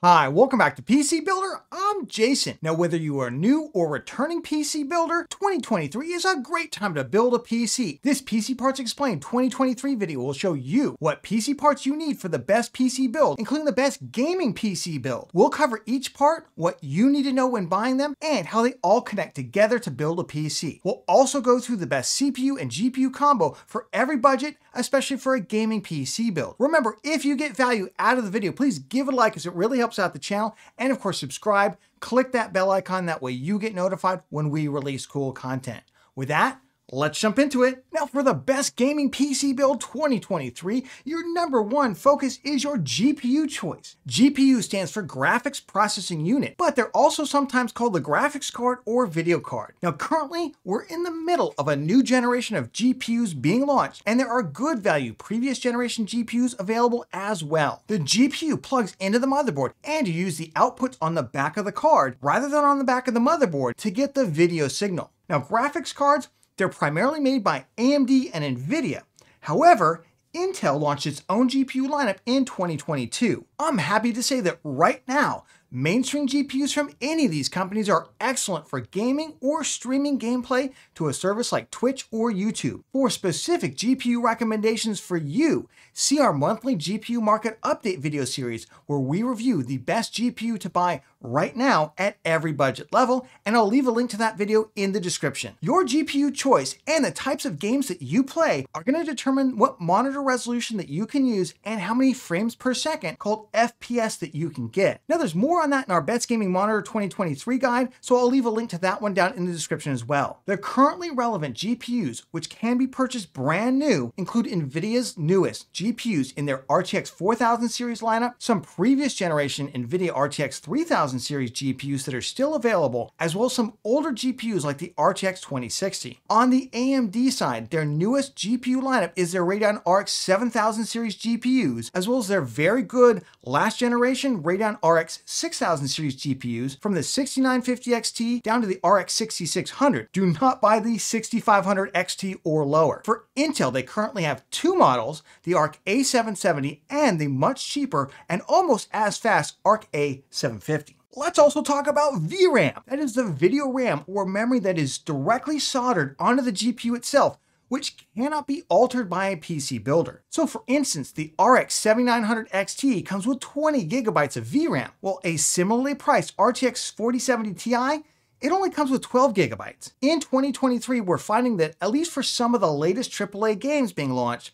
Hi, welcome back to PC Builder. I'm Jason. Now, whether you are new or returning PC builder, 2023 is a great time to build a PC. This PC Parts Explained 2023 video will show you what PC parts you need for the best PC build, including the best gaming PC build. We'll cover each part, what you need to know when buying them, and how they all connect together to build a PC. We'll also go through the best CPU and GPU combo for every budget, especially for a gaming PC build. Remember, if you get value out of the video, please give it a like as it really helps out the channel, and of course subscribe. Click that bell icon, that way you get notified when we release cool content. With that, let's jump into it. Now, for the best gaming PC build 2023, your #1 focus is your GPU choice. GPU stands for Graphics Processing Unit, but they're also sometimes called the graphics card or video card. Now, currently, we're in the middle of a new generation of GPUs being launched, and there are good value previous generation GPUs available as well. The GPU plugs into the motherboard, and you use the outputs on the back of the card rather than on the back of the motherboard to get the video signal. Now, graphics cards, they're primarily made by AMD and NVIDIA. However, Intel launched its own GPU lineup in 2022. I'm happy to say that right now, mainstream GPUs from any of these companies are excellent for gaming or streaming gameplay to a service like Twitch or YouTube. For specific GPU recommendations for you, see our monthly GPU market update video series where we review the best GPU to buy right now at every budget level, and I'll leave a link to that video in the description. Your GPU choice and the types of games that you play are going to determine what monitor resolution that you can use and how many frames per second, called FPS, that you can get. Now, there's more on that in our Best Gaming Monitor 2023 guide, so I'll leave a link to that one down in the description as well. The currently relevant GPUs, which can be purchased brand new, include NVIDIA's newest GPUs in their RTX 4000 series lineup, some previous generation NVIDIA RTX 3000 series GPUs that are still available, as well as some older GPUs like the RTX 2060. On the AMD side, their newest GPU lineup is their Radeon RX 7000 series GPUs, as well as their very good last generation Radeon RX 6000 series GPUs, from the 6950 XT down to the RX 6600. Do not buy the 6500 XT or lower. For Intel, they currently have two models, the Arc A770 and the much cheaper and almost as fast Arc A750. Let's also talk about VRAM. That is the video RAM, or memory that is directly soldered onto the GPU itself, which cannot be altered by a PC builder. So for instance, the RX 7900 XT comes with 20 gigabytes of VRAM, while a similarly priced RTX 4070 Ti, it only comes with 12 gigabytes. In 2023, we're finding that, at least for some of the latest AAA games being launched,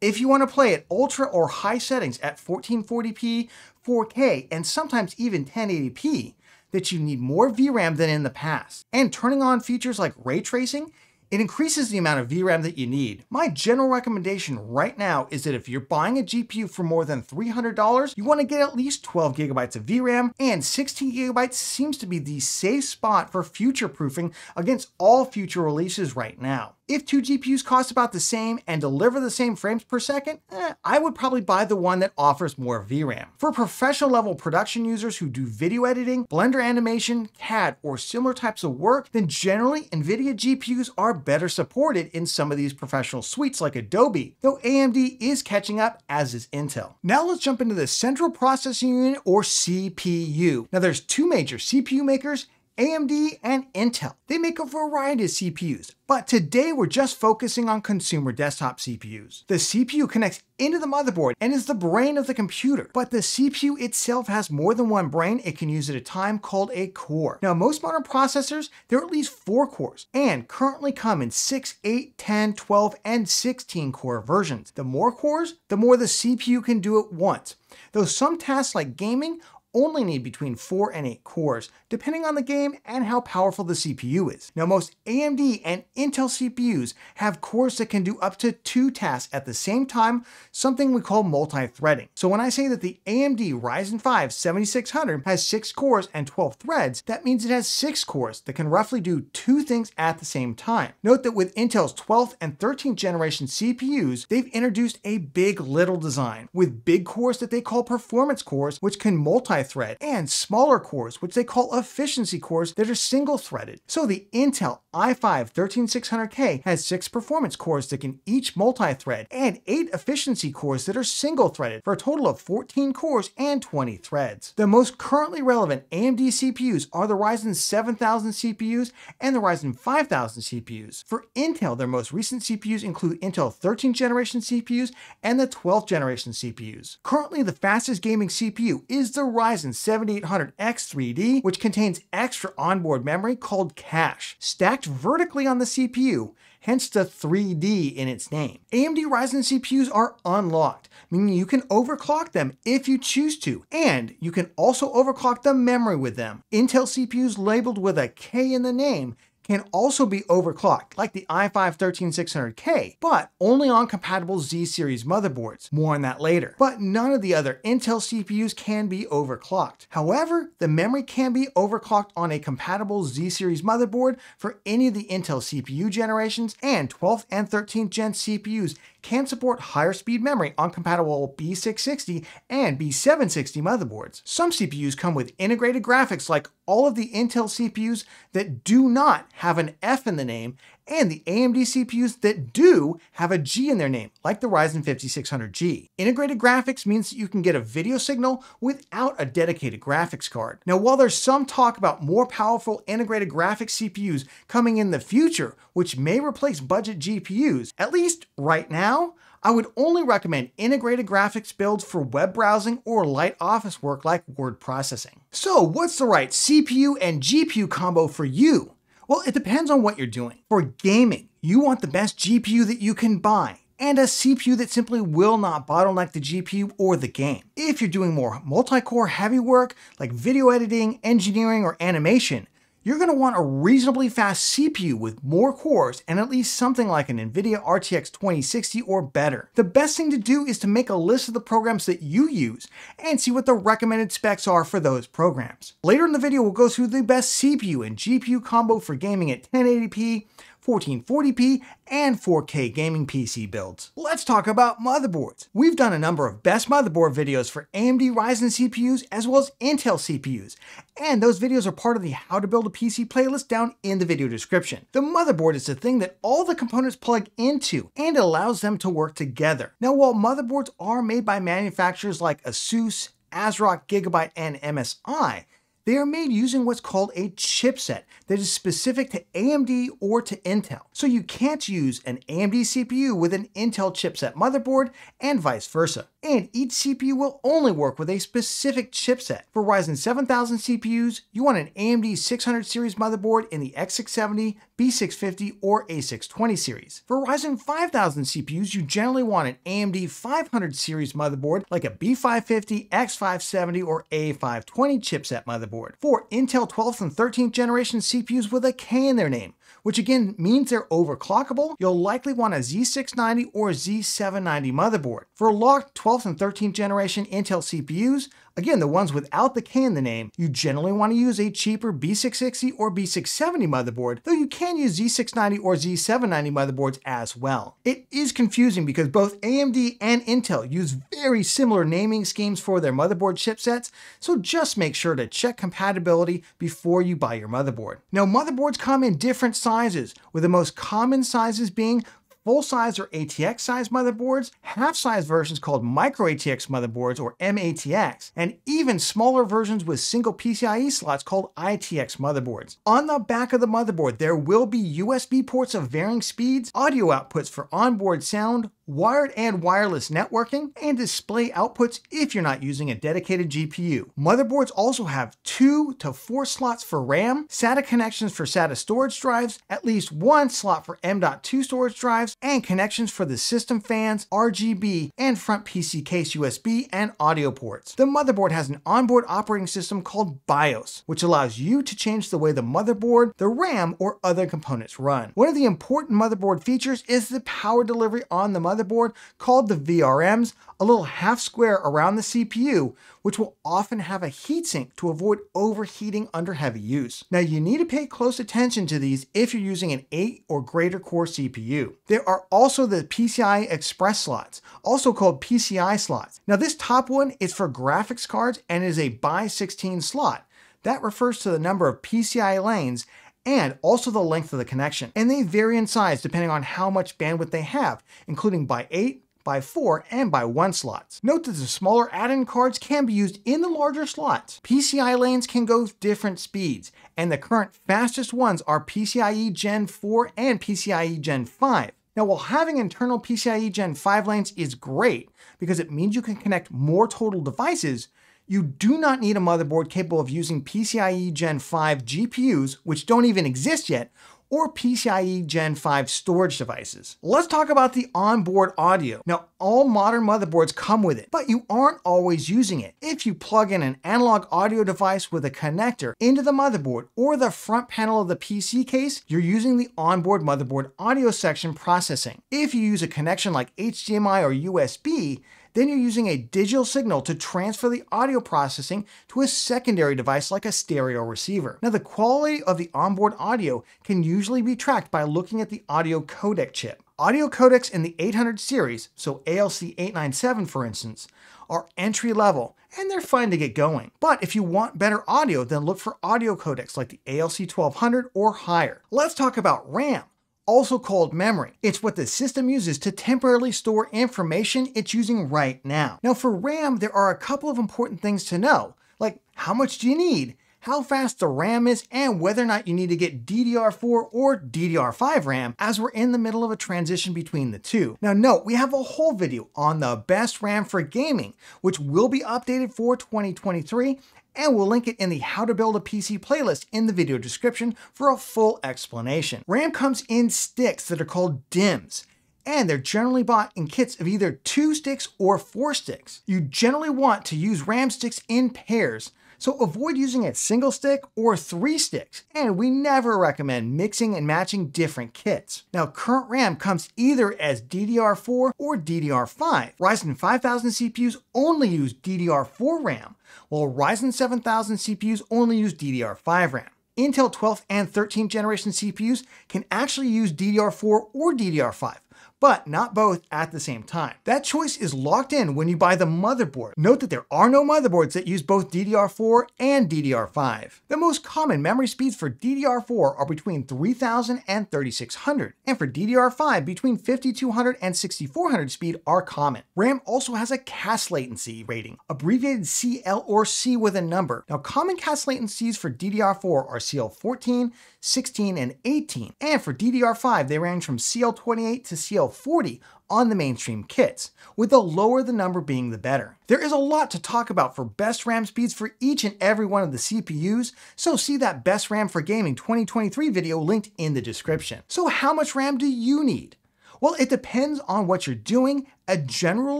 if you want to play at ultra or high settings at 1440p, 4K, and sometimes even 1080p, that you need more VRAM than in the past. And turning on features like ray tracing, it increases the amount of VRAM that you need. My general recommendation right now is that if you're buying a GPU for more than $300, you want to get at least 12 gigabytes of VRAM, and 16 gigabytes seems to be the safe spot for future-proofing against all future releases right now. If two GPUs cost about the same and deliver the same frames per second, I would probably buy the one that offers more VRAM. For professional level production users who do video editing, Blender animation, CAD, or similar types of work, then generally NVIDIA GPUs are better supported in some of these professional suites like Adobe, though AMD is catching up, as is Intel. Now let's jump into the Central Processing Unit, or CPU. Now there's two major CPU makers, AMD and Intel. They make a variety of CPUs, but today we're just focusing on consumer desktop CPUs. The CPU connects into the motherboard and is the brain of the computer, but the CPU itself has more than one brain it can use at a time, called a core. Now, most modern processors, there are at least 4 cores, and currently come in 6, 8, 10, 12, and 16 core versions. The more cores, the more the CPU can do at once, though some tasks like gaming only need between 4 and 8 cores, depending on the game and how powerful the CPU is. Now, most AMD and Intel CPUs have cores that can do up to 2 tasks at the same time, something we call multi-threading. So when I say that the AMD Ryzen 5 7600 has 6 cores and 12 threads, that means it has 6 cores that can roughly do 2 things at the same time. Note that with Intel's 12th and 13th generation CPUs, they've introduced a big little design, with big cores that they call performance cores, which can multi multi-thread, and smaller cores, which they call efficiency cores that are single-threaded. So the Intel i5-13600K has 6 performance cores that can each multi-thread, and 8 efficiency cores that are single-threaded, for a total of 14 cores and 20 threads. The most currently relevant AMD CPUs are the Ryzen 7000 CPUs and the Ryzen 5000 CPUs. For Intel, their most recent CPUs include Intel 13th generation CPUs and the 12th generation CPUs. Currently, the fastest gaming CPU is the Ryzen 7800X 3D, which contains extra onboard memory called cache, stacked vertically on the CPU, hence the 3D in its name. AMD Ryzen CPUs are unlocked, meaning you can overclock them if you choose to, and you can also overclock the memory with them. Intel CPUs labeled with a K in the name can also be overclocked, like the i5-13600K, but only on compatible Z-series motherboards. More on that later. But none of the other Intel CPUs can be overclocked. However, the memory can be overclocked on a compatible Z-series motherboard for any of the Intel CPU generations, and 12th and 13th gen CPUs can support higher speed memory on compatible B660 and B760 motherboards. Some CPUs come with integrated graphics, like all of the Intel CPUs that do not have an F in the name, and the AMD CPUs that do have a G in their name, like the Ryzen 5600G. Integrated graphics means that you can get a video signal without a dedicated graphics card. Now, while there's some talk about more powerful integrated graphics CPUs coming in the future, which may replace budget GPUs, at least right now, I would only recommend integrated graphics builds for web browsing or light office work like word processing. So what's the right CPU and GPU combo for you? Well, it depends on what you're doing. For gaming, you want the best GPU that you can buy, and a CPU that simply will not bottleneck the GPU or the game. If you're doing more multi-core heavy work like video editing, engineering, or animation, you're going to want a reasonably fast CPU with more cores and at least something like an NVIDIA RTX 2060 or better. The best thing to do is to make a list of the programs that you use and see what the recommended specs are for those programs. Later in the video, we'll go through the best CPU and GPU combo for gaming at 1080p, 1440p, and 4K gaming PC builds. Let's talk about motherboards. We've done a number of best motherboard videos for AMD Ryzen CPUs as well as Intel CPUs, and those videos are part of the How to Build a PC playlist down in the video description. The motherboard is the thing that all the components plug into, and it allows them to work together. Now, while motherboards are made by manufacturers like ASUS, ASRock, Gigabyte, and MSI, they are made using what's called a chipset that is specific to AMD or to Intel. So you can't use an AMD CPU with an Intel chipset motherboard and vice versa. And each CPU will only work with a specific chipset. For Ryzen 7000 CPUs, you want an AMD 600 series motherboard in the X670, B650, or A620 series. For Ryzen 5000 CPUs, you generally want an AMD 500 series motherboard like a B550, X570, or A520 chipset motherboard. For Intel 12th and 13th generation CPUs with a K in their name, which again means they're overclockable, you'll likely want a Z690 or Z790 motherboard. For locked 12th and 13th generation Intel CPUs, again the ones without the K in the name, you generally want to use a cheaper B660 or B670 motherboard, though you can use Z690 or Z790 motherboards as well. It is confusing because both AMD and Intel use very similar naming schemes for their motherboard chipsets, so just make sure to check compatibility before you buy your motherboard. Now, motherboards come in different sizes, with the most common sizes being full-size or ATX size motherboards, half-size versions called micro ATX motherboards or MATX, and even smaller versions with single PCIe slots called ITX motherboards. On the back of the motherboard, there will be USB ports of varying speeds, audio outputs for onboard sound, wired and wireless networking, and display outputs if you're not using a dedicated GPU. Motherboards also have 2 to 4 slots for RAM, SATA connections for SATA storage drives, at least 1 slot for M.2 storage drives, and connections for the system fans, RGB, and front PC case USB and audio ports. The motherboard has an onboard operating system called BIOS, which allows you to change the way the motherboard, the RAM, or other components run. One of the important motherboard features is the power delivery on the motherboard motherboard called the VRMs, a little half square around the CPU, which will often have a heatsink to avoid overheating under heavy use. Now you need to pay close attention to these if you're using an 8 or greater core CPU. There are also the PCI Express slots, also called PCI slots. Now this top one is for graphics cards and is a by 16 slot. That refers to the number of PCI lanes and also the length of the connection. And they vary in size depending on how much bandwidth they have, including by 8, by 4, and by 1 slots. Note that the smaller add-in cards can be used in the larger slots. PCI lanes can go different speeds, and the current fastest ones are PCIe Gen 4 and PCIe Gen 5. Now, while having internal PCIe Gen 5 lanes is great because it means you can connect more total devices, you do not need a motherboard capable of using PCIe Gen 5 GPUs, which don't even exist yet, or PCIe Gen 5 storage devices. Let's talk about the onboard audio. Now, all modern motherboards come with it, but you aren't always using it. If you plug in an analog audio device with a connector into the motherboard or the front panel of the PC case, you're using the onboard motherboard audio section processing. If you use a connection like HDMI or USB, then you're using a digital signal to transfer the audio processing to a secondary device like a stereo receiver. Now, the quality of the onboard audio can usually be tracked by looking at the audio codec chip. Audio codecs in the 800 series, so ALC 897 for instance, are entry level and they're fine to get going. But if you want better audio, then look for audio codecs like the ALC 1200 or higher. Let's talk about RAM, also called memory. It's what the system uses to temporarily store information it's using right now. Now for RAM, there are a couple of important things to know, like how much do you need, how fast the RAM is, and whether or not you need to get DDR4 or DDR5 RAM, as we're in the middle of a transition between the two. Now note, we have a whole video on the best RAM for gaming, which will be updated for 2023, and we'll link it in the How to Build a PC playlist in the video description for a full explanation. RAM comes in sticks that are called DIMMs, and they're generally bought in kits of either 2 sticks or 4 sticks. You generally want to use RAM sticks in pairs, so avoid using a single stick or 3 sticks, and we never recommend mixing and matching different kits. Now, current RAM comes either as DDR4 or DDR5. Ryzen 5000 CPUs only use DDR4 RAM, while Ryzen 7000 CPUs only use DDR5 RAM. Intel 12th and 13th generation CPUs can actually use DDR4 or DDR5, but not both at the same time. That choice is locked in when you buy the motherboard. Note that there are no motherboards that use both DDR4 and DDR5. The most common memory speeds for DDR4 are between 3000 and 3600, and for DDR5 between 5200 and 6400 speed are common. RAM also has a CAS latency rating, abbreviated CL or C with a number. Now common CAS latencies for DDR4 are CL14, 16, and 18, and for DDR5 they range from CL28 to CL40 on the mainstream kits, with the lower the number being the better. There is a lot to talk about for best RAM speeds for each and every one of the CPUs, so see that Best RAM for Gaming 2023 video linked in the description. So how much RAM do you need? Well, it depends on what you're doing. A general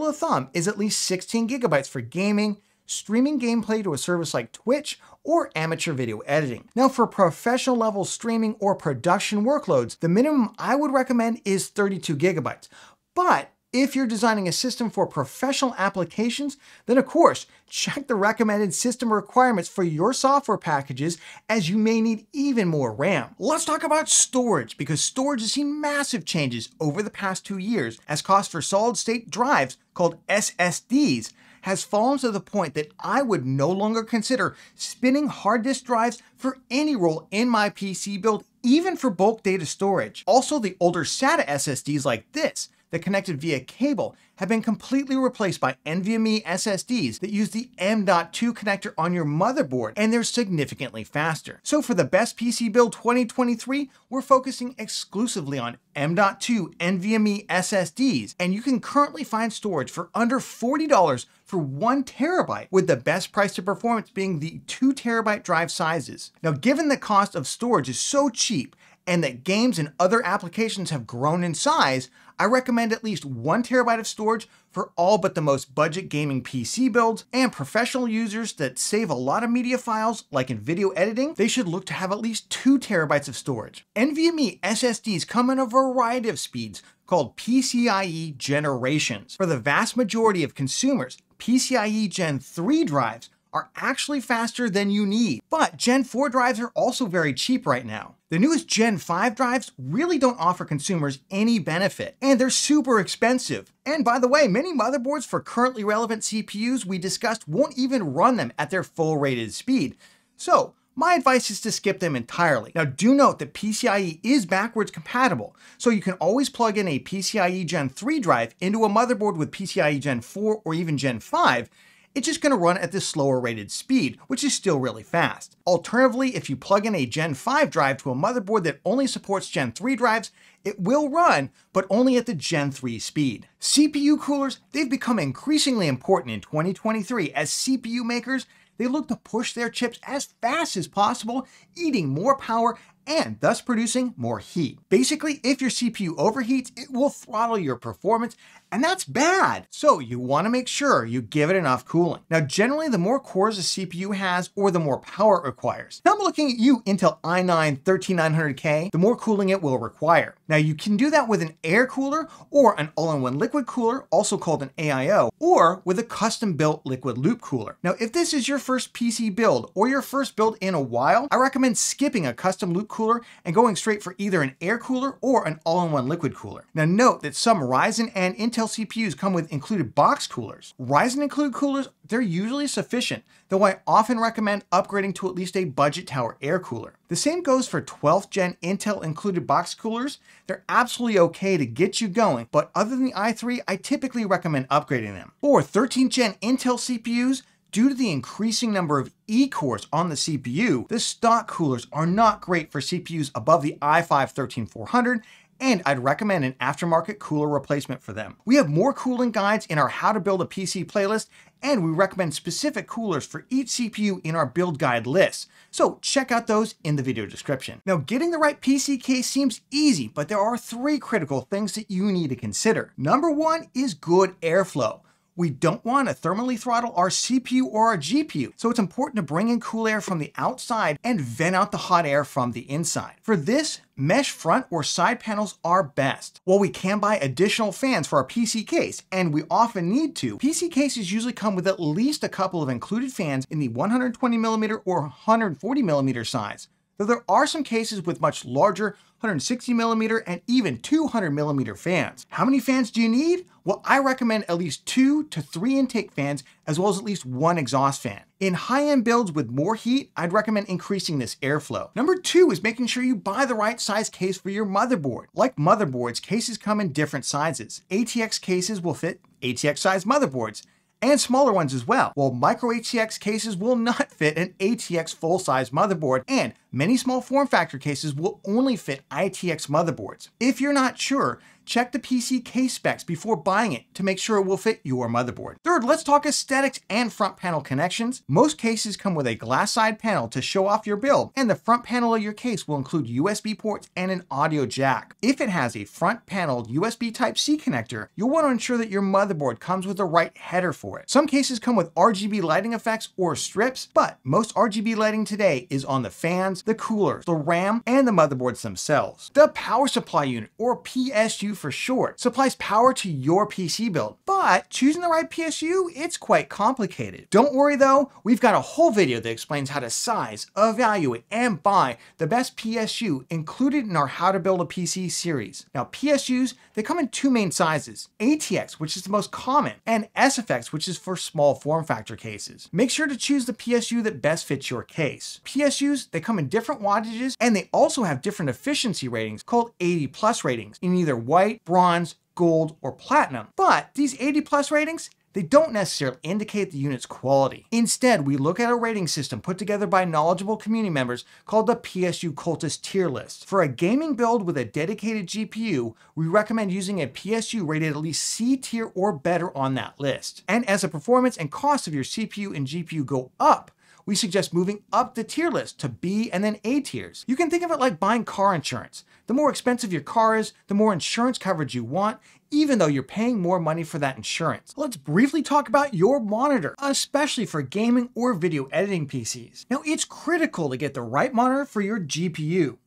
rule of thumb is at least 16 gigabytes for gaming, streaming gameplay to a service like Twitch, or amateur video editing. Now for professional level streaming or production workloads, the minimum I would recommend is 32 gigabytes. But if you're designing a system for professional applications, then of course, check the recommended system requirements for your software packages, as you may need even more RAM. Let's talk about storage, because storage has seen massive changes over the past 2 years as cost for solid state drives, called SSDs, has fallen to the point that I would no longer consider spinning hard disk drives for any role in my PC build, even for bulk data storage. Also, the older SATA SSDs like this, that connected via cable, have been completely replaced by NVMe SSDs that use the M.2 connector on your motherboard, and they're significantly faster. So for the best PC build 2023, we're focusing exclusively on M.2 NVMe SSDs, and you can currently find storage for under $40 for 1 terabyte, with the best price to performance being the 2 terabyte drive sizes. Now, given the cost of storage is so cheap, and that games and other applications have grown in size, I recommend at least 1 terabyte of storage for all but the most budget gaming PC builds, and professional users that save a lot of media files, like in video editing, they should look to have at least 2 terabytes of storage. NVMe SSDs come in a variety of speeds, called PCIe generations. For the vast majority of consumers, PCIe Gen 3 drives are actually faster than you need. But Gen 4 drives are also very cheap right now. The newest Gen 5 drives really don't offer consumers any benefit, and they're super expensive. And by the way, many motherboards for currently relevant CPUs we discussed won't even run them at their full rated speed. So my advice is to skip them entirely. Now do note that PCIe is backwards compatible, so you can always plug in a PCIe Gen 3 drive into a motherboard with PCIe Gen 4 or even Gen 5. It's just going to run at this slower rated speed, which is still really fast. Alternatively, if you plug in a Gen 5 drive to a motherboard that only supports Gen 3 drives, it will run, but only at the Gen 3 speed. CPU coolers, they've become increasingly important in 2023 as CPU makers, they look to push their chips as fast as possible, eating more power and thus producing more heat. Basically, if your CPU overheats, it will throttle your performance, and that's bad. So you want to make sure you give it enough cooling. Now, generally, the more cores a CPU has, or the more power it requires. Now I'm looking at you, Intel i9-13900K, the more cooling it will require. Now you can do that with an air cooler or an all-in-one liquid cooler, also called an AIO, or with a custom-built liquid loop cooler. Now, if this is your first PC build or your first build in a while, I recommend skipping a custom loop cooler and going straight for either an air cooler or an all-in-one liquid cooler. Now note that some Ryzen and Intel CPUs come with included box coolers. Ryzen included coolers, they're usually sufficient, though I often recommend upgrading to at least a budget tower air cooler. The same goes for 12th gen Intel included box coolers. They're absolutely okay to get you going, but other than the i3, I typically recommend upgrading them. For 13th gen Intel CPUs, due to the increasing number of E-cores on the CPU, the stock coolers are not great for CPUs above the i5-13400, and I'd recommend an aftermarket cooler replacement for them. We have more cooling guides in our How to Build a PC playlist, and we recommend specific coolers for each CPU in our build guide list. So check out those in the video description. Now, getting the right PC case seems easy, but there are 3 critical things that you need to consider. Number 1 is good airflow. We don't want to thermally throttle our CPU or our GPU, so it's important to bring in cool air from the outside and vent out the hot air from the inside. For this, mesh front or side panels are best. While we can buy additional fans for our PC case, and we often need to, PC cases usually come with at least a couple of included fans in the 120mm or 140mm size. Though there are some cases with much larger 160mm and even 200mm fans. How many fans do you need? Well, I recommend at least 2 to 3 intake fans, as well as at least 1 exhaust fan. In high-end builds with more heat, I'd recommend increasing this airflow. Number 2 is making sure you buy the right size case for your motherboard. Like motherboards, cases come in different sizes. ATX cases will fit ATX size motherboards, and smaller ones as well, while micro ATX cases will not fit an ATX full-size motherboard, and many small form factor cases will only fit ITX motherboards. If you're not sure, check the PC case specs before buying it to make sure it will fit your motherboard. Third, let's talk aesthetics and front panel connections. Most cases come with a glass side panel to show off your build, and the front panel of your case will include USB ports and an audio jack. If it has a front panel USB Type-C connector, you'll want to ensure that your motherboard comes with the right header for it. Some cases come with RGB lighting effects or strips, but most RGB lighting today is on the fans, the coolers, the RAM, and the motherboards themselves. The power supply unit, or PSU for short, supplies power to your PC build, but choosing the right PSU, it's quite complicated. Don't worry though, we've got a whole video that explains how to size, evaluate, and buy the best PSU included in our How to Build a PC series. Now PSUs, they come in 2 main sizes, ATX, which is the most common, and SFX, which is for small form factor cases. Make sure to choose the PSU that best fits your case. PSUs, they come in different wattages, and they also have different efficiency ratings called 80+ ratings in either white, bronze, gold, or platinum. But these 80+ ratings, they don't necessarily indicate the unit's quality. Instead, we look at a rating system put together by knowledgeable community members called the PSU Cultist tier list. For a gaming build with a dedicated GPU, we recommend using a PSU rated at least C tier or better on that list. And as the performance and cost of your CPU and GPU go up, we suggest moving up the tier list to B and then A tiers. You can think of it like buying car insurance. The more expensive your car is, the more insurance coverage you want, even though you're paying more money for that insurance. Let's briefly talk about your monitor, especially for gaming or video editing PCs. Now, it's critical to get the right monitor for your GPU.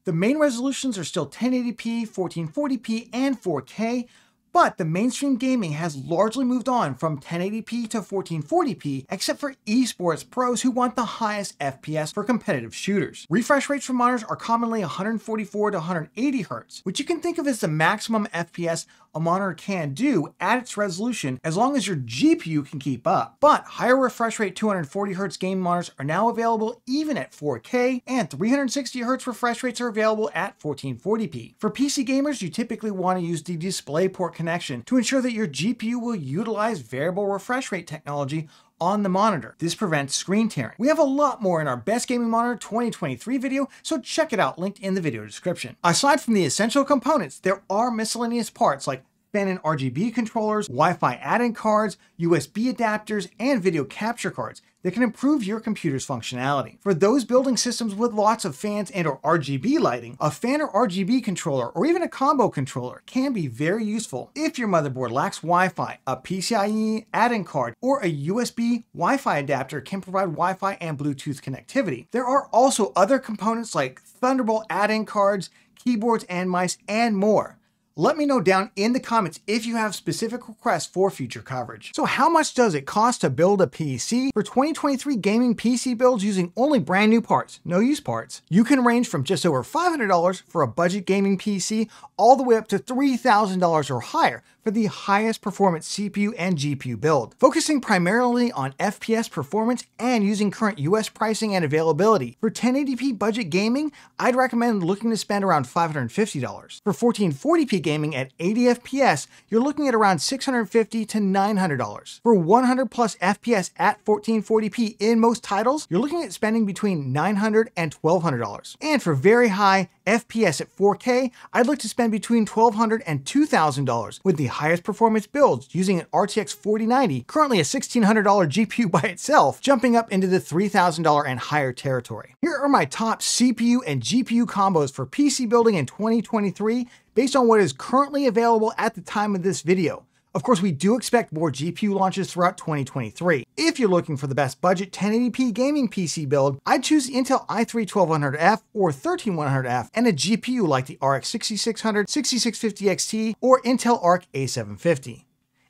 The main resolutions are still 1080p, 1440p, and 4K, but the mainstream gaming has largely moved on from 1080p to 1440p, except for esports pros who want the highest FPS for competitive shooters. Refresh rates for monitors are commonly 144 to 180 Hz, which you can think of as the maximum FPS a monitor can do at its resolution as long as your GPU can keep up. But higher refresh rate 240 Hz gaming monitors are now available even at 4K, and 360 Hz refresh rates are available at 1440p. For PC gamers, you typically want to use the DisplayPort connection to ensure that your GPU will utilize variable refresh rate technology on the monitor. This prevents screen tearing. We have a lot more in our Best Gaming Monitor 2023 video, so check it out, linked in the video description. Aside from the essential components, there are miscellaneous parts like fan and RGB controllers, Wi-Fi add-in cards, USB adapters, and video capture cards that can improve your computer's functionality. For those building systems with lots of fans and or RGB lighting, a fan or RGB controller or even a combo controller can be very useful. If your motherboard lacks Wi-Fi, a PCIe add-in card or a USB Wi-Fi adapter can provide Wi-Fi and Bluetooth connectivity. There are also other components like Thunderbolt add-in cards, keyboards and mice, and more. Let me know down in the comments if you have specific requests for future coverage. So how much does it cost to build a PC? For 2023 gaming PC builds using only brand new parts, no used parts, you can range from just over $500 for a budget gaming PC all the way up to $3,000 or higher for the highest performance CPU and GPU build. Focusing primarily on FPS performance and using current US pricing and availability, for 1080p budget gaming, I'd recommend looking to spend around $550. For 1440p gaming at 80 FPS, you're looking at around $650 to $900. For 100 plus FPS at 1440p in most titles, you're looking at spending between $900 and $1,200. And for very high FPS at 4K, I'd look to spend between $1,200 and $2,000 with the highest performance builds using an RTX 4090, currently a $1,600 GPU by itself, jumping up into the $3,000 and higher territory. Here are my top CPU and GPU combos for PC building in 2023 based on what is currently available at the time of this video. Of course, we do expect more GPU launches throughout 2023. If you're looking for the best budget 1080p gaming PC build, I'd choose the Intel i3 1200F or 13100F and a GPU like the RX 6600, 6650 XT, or Intel Arc A750.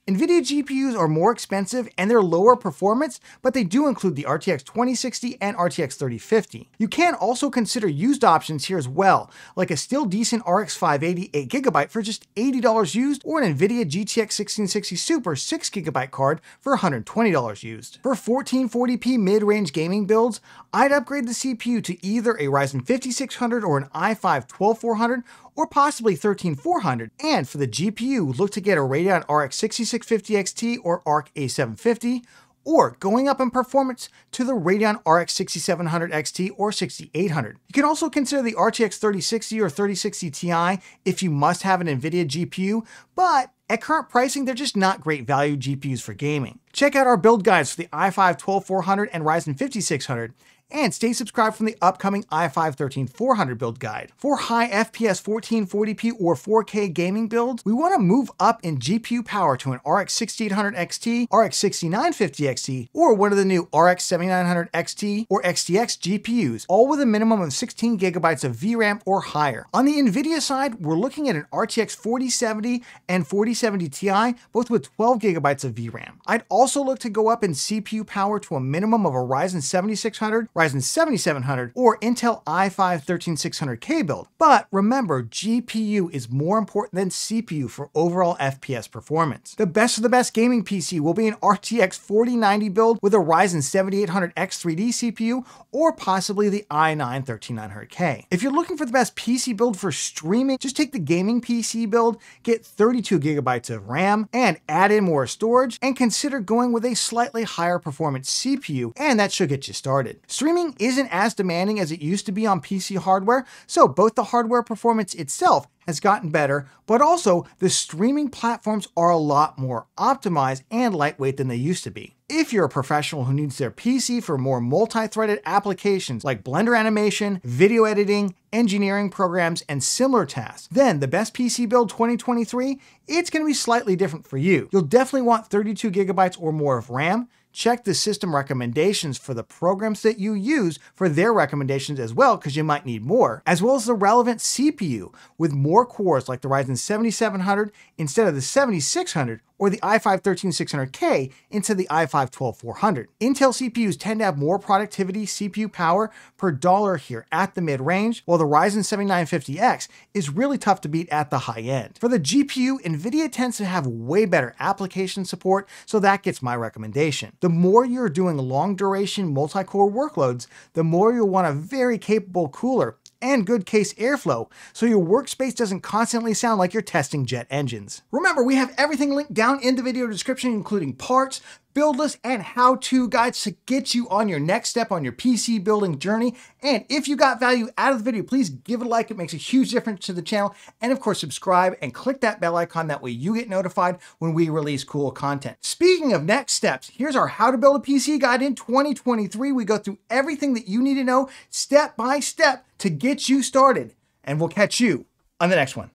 NVIDIA GPUs are more expensive and they're lower performance, but they do include the RTX 2060 and RTX 3050. You can also consider used options here as well, like a still decent RX 580 8GB for just $80 used, or an NVIDIA GTX 1660 Super 6GB card for $120 used. For 1440p mid-range gaming builds, I'd upgrade the CPU to either a Ryzen 5600 or an i5 12400, or possibly 13400. And for the GPU, look to get a Radeon RX 6650 XT or Arc A750, or going up in performance to the Radeon RX 6700 XT or 6800. You can also consider the RTX 3060 or 3060 Ti if you must have an NVIDIA GPU, but at current pricing, they're just not great value GPUs for gaming. Check out our build guides for the i5 12400 and Ryzen 5600, and stay subscribed from the upcoming i5 13400 build guide. For high FPS 1440p or 4K gaming builds, we want to move up in GPU power to an RX 6800 XT, RX 6950 XT, or one of the new RX 7900 XT or XTX GPUs, all with a minimum of 16 GB of VRAM or higher. On the NVIDIA side, we're looking at an RTX 4070 and 4070 Ti, both with 12 GB of VRAM. I'd also look to go up in CPU power to a minimum of a Ryzen 7600, Ryzen 7700, or Intel i5 13600K build. But remember, GPU is more important than CPU for overall FPS performance. The best of the best gaming PC will be an RTX 4090 build with a Ryzen 7800X 3D CPU, or possibly the i9 13900K. If you're looking for the best PC build for streaming, just take the gaming PC build, get 32 GB of RAM, and add in more storage, and consider going with a slightly higher performance CPU, and that should get you started. Streaming isn't as demanding as it used to be on PC hardware, so both the hardware performance itself has gotten better, but also the streaming platforms are a lot more optimized and lightweight than they used to be. If you're a professional who needs their PC for more multi-threaded applications like Blender animation, video editing, engineering programs, and similar tasks, then the best PC build 2023, it's going to be slightly different for you. You'll definitely want 32 GB or more of RAM, check the system recommendations for the programs that you use for their recommendations as well, because you might need more, as well as the relevant CPU with more cores like the Ryzen 7700 instead of the 7600, or the i5-13600K into the i5-12400. Intel CPUs tend to have more productivity CPU power per dollar here at the mid-range, while the Ryzen 7950X is really tough to beat at the high end. For the GPU, NVIDIA tends to have way better application support, so that gets my recommendation. The more you're doing long duration multi-core workloads, the more you'll want a very capable cooler and good case airflow, so your workspace doesn't constantly sound like you're testing jet engines. Remember, we have everything linked down in the video description, including parts, build lists, and how-to guides to get you on your next step on your PC building journey. And if you got value out of the video, please give it a like. It makes a huge difference to the channel. And of course, subscribe and click that bell icon. That way you get notified when we release cool content. Speaking of next steps, here's our how to build a PC guide in 2023. We go through everything that you need to know step by step to get you started. And we'll catch you on the next one.